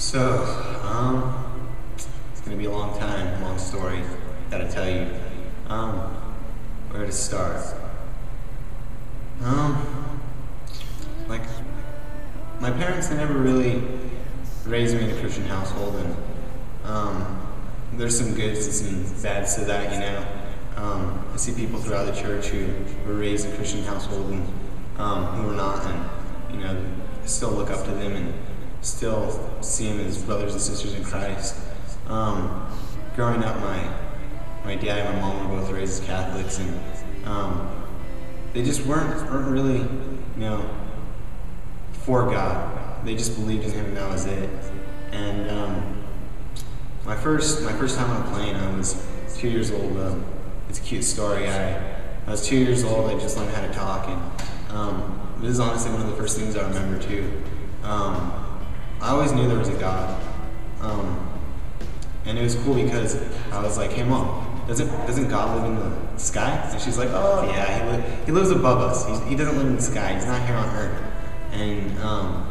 So, it's gonna be a long time, long story. Gotta tell you, where to start? Like, my parents, they never really raised me in a Christian household, and there's some goods and some bads to that, you know. I see people throughout the church who were raised in a Christian household and who were not, and you know, I still look up to them and still see them as brothers and sisters in Christ. Growing up, my dad and my mom were both raised as Catholics, and they just weren't really, you know, for God. They just believed in Him, and that was it. And my first time on a plane, I was 2 years old. It's a cute story. I was 2 years old. I just learned how to talk, and this is honestly one of the first things I remember too. I always knew there was a God, and it was cool because I was like, "Hey, Mom, doesn't God live in the sky?" And she's like, "Oh yeah, he lives above us. He doesn't live in the sky. He's not here on Earth." And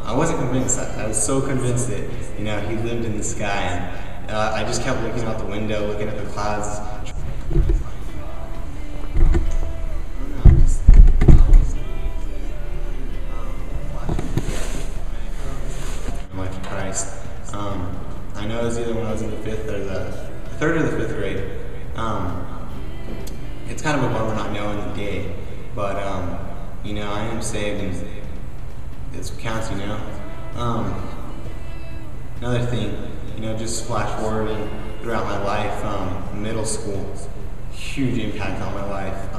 I wasn't convinced. I was so convinced that, you know, He lived in the sky, and I just kept looking out the window, looking at the clouds. I know it was either when I was in the third or the fifth grade. It's kind of a bummer not knowing the day, but you know, I am saved, and it's what counts, you know. Another thing, you know, just flash forward throughout my life, middle school, huge impact on my life.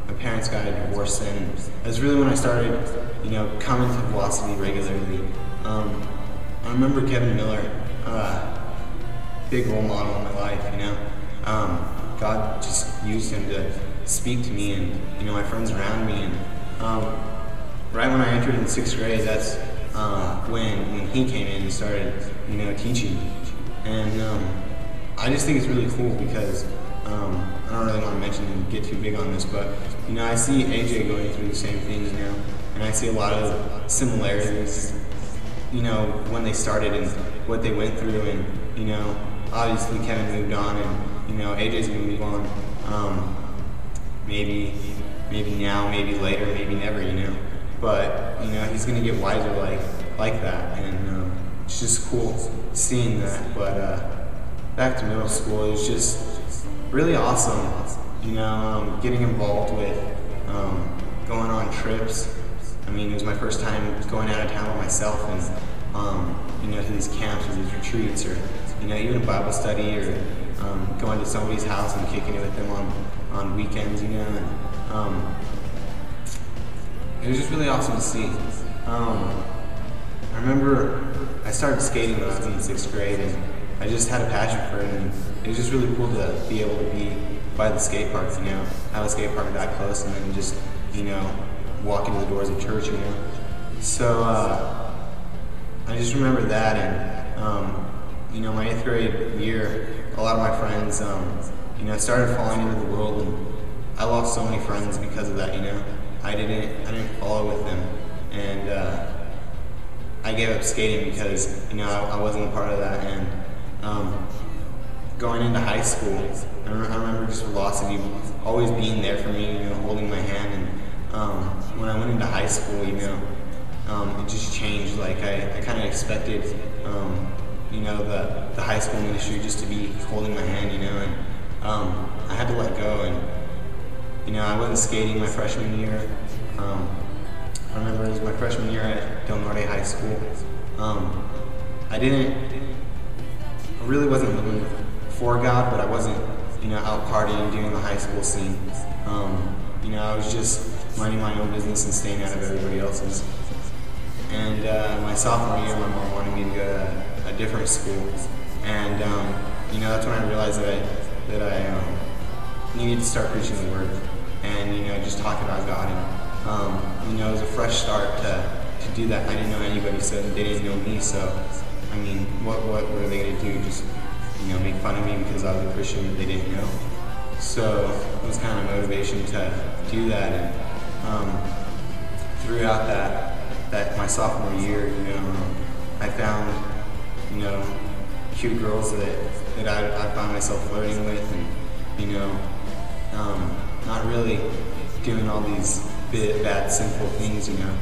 My parents got a divorce, and that's really when I started, you know, coming to Velocity regularly. I remember Kevin Miller, big role model in my life, you know. God just used him to speak to me and, you know, my friends around me. And right when I entered in sixth grade, that's when he came in and started, you know, teaching. And I just think it's really cool because I don't really want to mention and get too big on this, but, you know, I see AJ going through the same things, you know, and I see a lot of similarities, you know, when they started and what they went through. And, you know, obviously Kevin moved on, and, you know, AJ's gonna move on. Maybe now, maybe later, maybe never, you know. But, you know, he's gonna get wiser like that, and it's just cool seeing that. But back to middle school, it was just really awesome, you know, getting involved with going on trips. I mean, it was my first time going out of town by myself, and you know, to these camps or these retreats, or, you know, even a Bible study, or going to somebody's house and kicking it with them on weekends, you know. And it was just really awesome to see. I remember I started skating when I was in the sixth grade, and I just had a passion for it, and it was just really cool to be able to be by the skate parks, you know, have a skate park that close, and then just, you know, walk into the doors of church, you know. So I just remember that, and you know, my eighth grade year, a lot of my friends, you know, started falling into the world, and I lost so many friends because of that, you know. I didn't follow with them, and I gave up skating because, you know, I wasn't a part of that. And going into high school, I remember just Velocity always being there for me, you know, holding my hand. And when I went into high school, you know, it just changed. Like, I kind of expected, you know, the high school ministry just to be holding my hand, you know, and I had to let go. And, you know, I wasn't skating my freshman year. I remember it was my freshman year at Del Norte High School. I really wasn't living for God, but I wasn't, you know, out partying, doing the high school scene. You know, I was just minding my own business and staying out of everybody else's. And my sophomore year, my mom wanted me to go to a different school, and you know, that's when I realized that I needed to start preaching the Word, and, you know, just talking about God. And you know, it was a fresh start to do that. I didn't know anybody, so they didn't know me. So, I mean, what were they going to do? Just, you know, make fun of me because I was a Christian that they didn't know? So it was kind of motivation to do that. And throughout that my sophomore year, you know, I found, you know, cute girls that I find myself flirting with, and, you know, not really doing all these bad, sinful things, you know,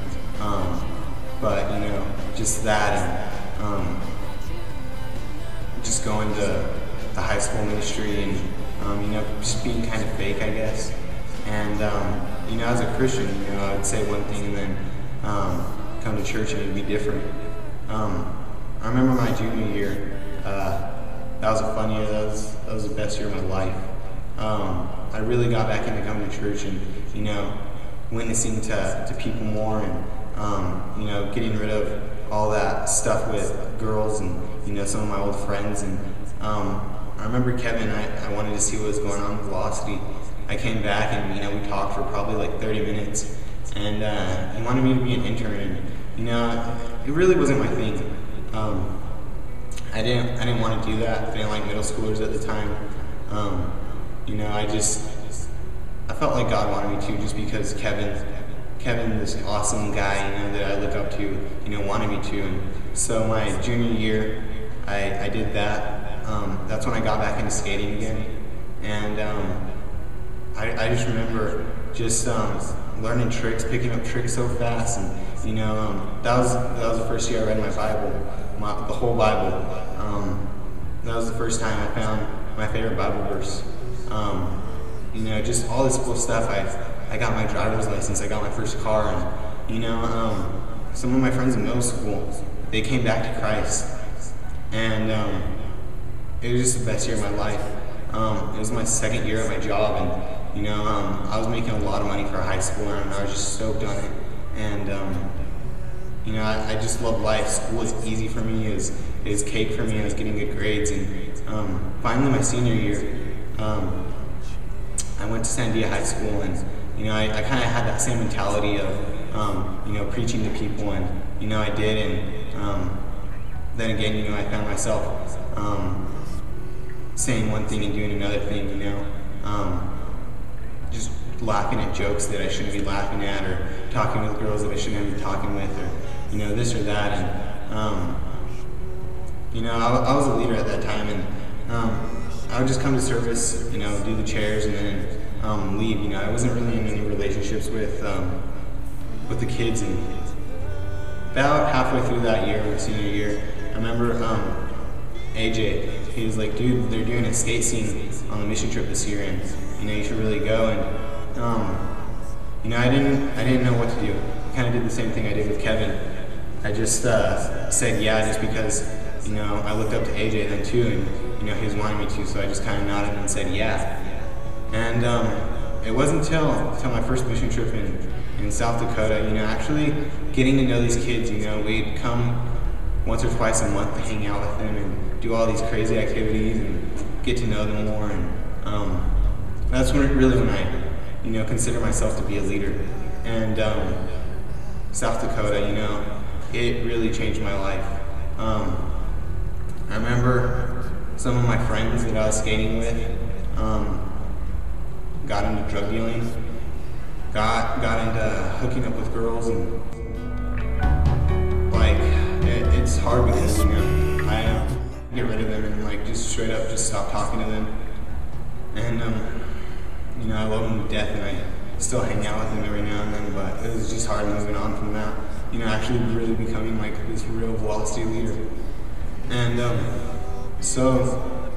but, you know, just that, and just going to the high school ministry, and, you know, just being kind of fake, I guess. And, you know, as a Christian, you know, I would say one thing and then come to church and it'd be different. I remember my junior year, that was a fun year, that was the best year of my life. I really got back into coming to church and, you know, witnessing to people more, and, you know, getting rid of all that stuff with girls and, you know, some of my old friends. And I remember Kevin, I wanted to see what was going on with Velocity. I came back and, you know, we talked for probably like 30 minutes, and he wanted me to be an intern, and, you know, it really wasn't my thing. I didn't want to do that. I didn't like middle schoolers at the time. You know, I felt like God wanted me to, just because Kevin, this awesome guy, you know, that I look up to, you know, wanted me to. And so my junior year, I did that. That's when I got back into skating again, and I just remember just learning tricks, picking up tricks so fast, and, you know, that was the first year I read my Bible, the whole Bible. That was the first time I found my favorite Bible verse. You know, just all this cool stuff. I got my driver's license, I got my first car, and, you know, some of my friends in middle school, they came back to Christ, and it was just the best year of my life. It was my second year at my job, and, you know, I was making a lot of money for a high schooler, and I was just stoked on it. And, you know, I just love life. School was easy for me, it was cake for me, I was getting good grades. And finally my senior year, I went to Sandia High School, and, you know, I kind of had that same mentality of, you know, preaching to people, and, you know, I did. And then again, you know, I found myself saying one thing and doing another thing, you know, just laughing at jokes that I shouldn't be laughing at, or talking with girls that I shouldn't be talking with, or, you know, this or that. And, you know, I was a leader at that time, and I would just come to service, you know, do the chairs, and then leave. You know, I wasn't really in any relationships with the kids. And about halfway through that year, my senior year, I remember AJ, he was like, dude, they're doing a skate scene on the mission trip this year, and, you know, you should really go. And, you know, I didn't know what to do. I kind of did the same thing I did with Kevin. I just said yeah, just because, you know, I looked up to AJ then too, and, you know, he was wanting me to, so I just kind of nodded and said yeah. And it wasn't until my first mission trip in South Dakota, you know, actually getting to know these kids. You know, we'd come once or twice a month to hang out with them and do all these crazy activities and get to know them more. And that's when I, you know, consider myself to be a leader. And South Dakota, you know, it really changed my life. I remember some of my friends that I was skating with got into drug dealing, got into hooking up with girls, and, like, it's hard because, you know, I get rid of them and, like, just straight up just stop talking to them. And you know, I love them to death, and I still hang out with them every now and then, but it was just hard moving on from that. You know, actually really becoming like this real Velocity leader. And so,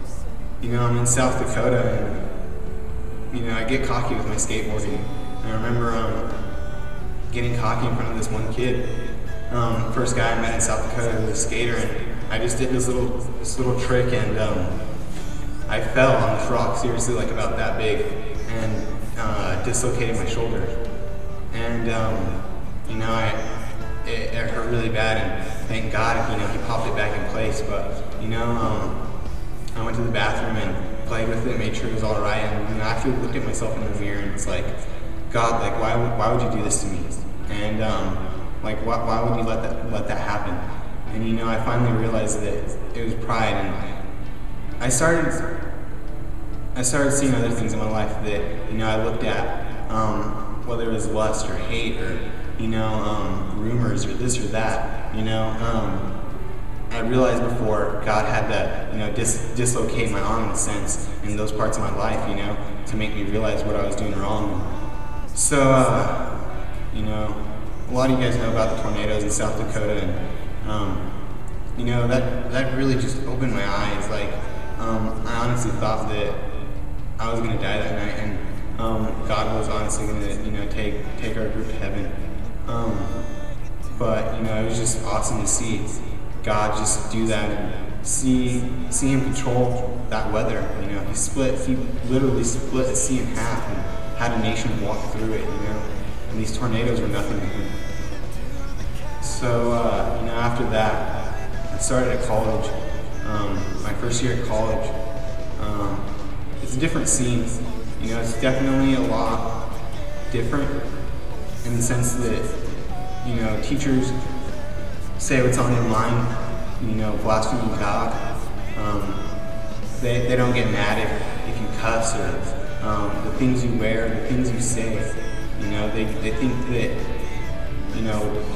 you know, I'm in South Dakota, and, you know, I get cocky with my skateboarding. And I remember getting cocky in front of this one kid. First guy I met in South Dakota was a skater, and I just did this little trick, and I fell on this rock, seriously, like about that big, and dislocated my shoulder. And you know, it hurt really bad, and thank God, you know, he popped it back in place. But, you know, I went to the bathroom and played with it, made sure it was all right, and, you know, I actually looked at myself in the mirror and it's like, God, like, why would you do this to me? And like, why would you let that happen? And, you know, I finally realized that it was pride, and I started seeing other things in my life that, you know, I looked at, whether it was lust or hate or, you know, rumors or this or that. You know, I realized before God had to, dislocate my arm in a sense in those parts of my life, to make me realize what I was doing wrong. So, a lot of you guys know about the tornadoes in South Dakota, and that really just opened my eyes. Like, I honestly thought that I was gonna die that night, and God was honestly gonna, take our group to heaven. But it was just awesome to see God just do that and see Him control that weather. He literally split a sea in half and had a nation walk through it. And these tornadoes were nothing to Him. So after that, I started at college. My first year at college, it's a different scene. It's definitely a lot different in the sense that teachers say what's on their mind, blaspheming God. They don't get mad if you cuss or the things you wear, the things you say. They think that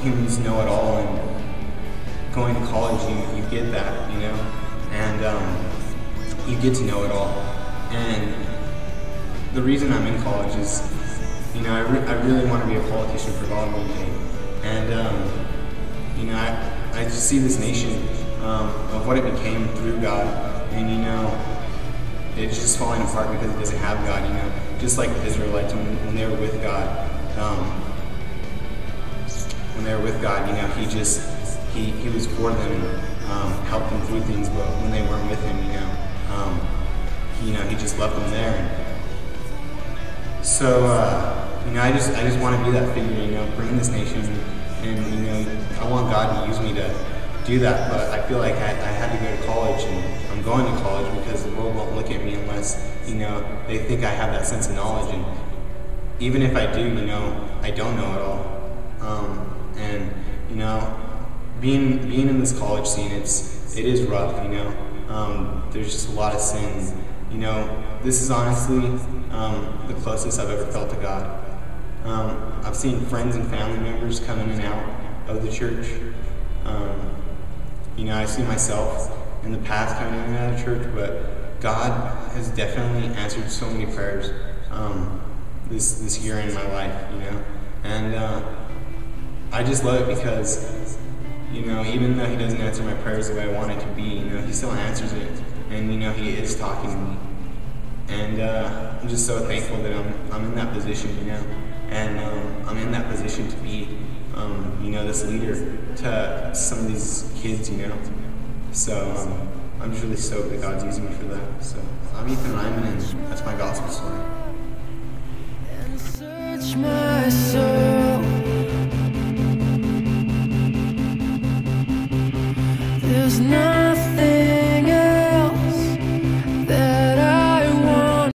humans know it all, and going to college you get that, and you get to know it all. And the reason I'm in college is, I really want to be a politician for God one day. And I just see this nation of what it became through God, and it's just falling apart because it doesn't have God. Just like the Israelites when they were with God. When they were with God, He was for them and helped them through things. But when they weren't with Him, He just left them there. And so I just want to be that figure, bring this nation, and I want God to use me to do that. But I feel like I had to go to college, and I'm going to college because the world won't look at me unless they think I have that sense of knowledge. And even if I do, I don't know it all. And being in this college scene, it is rough. There's just a lot of sin. This is honestly the closest I've ever felt to God. I've seen friends and family members come in and out of the church. I see myself in the past coming in and out of church, but God has definitely answered so many prayers this year in my life, and I just love it because, even though He doesn't answer my prayers the way I want it to be, He still answers it, and He is talking to me, and I'm just so thankful that I'm in that position, and I'm in that position to be, this leader to some of these kids, So I'm just really stoked that God's using me for that. So I'm Ethan Ryman, and that's my gospel story. And search my soul. There's no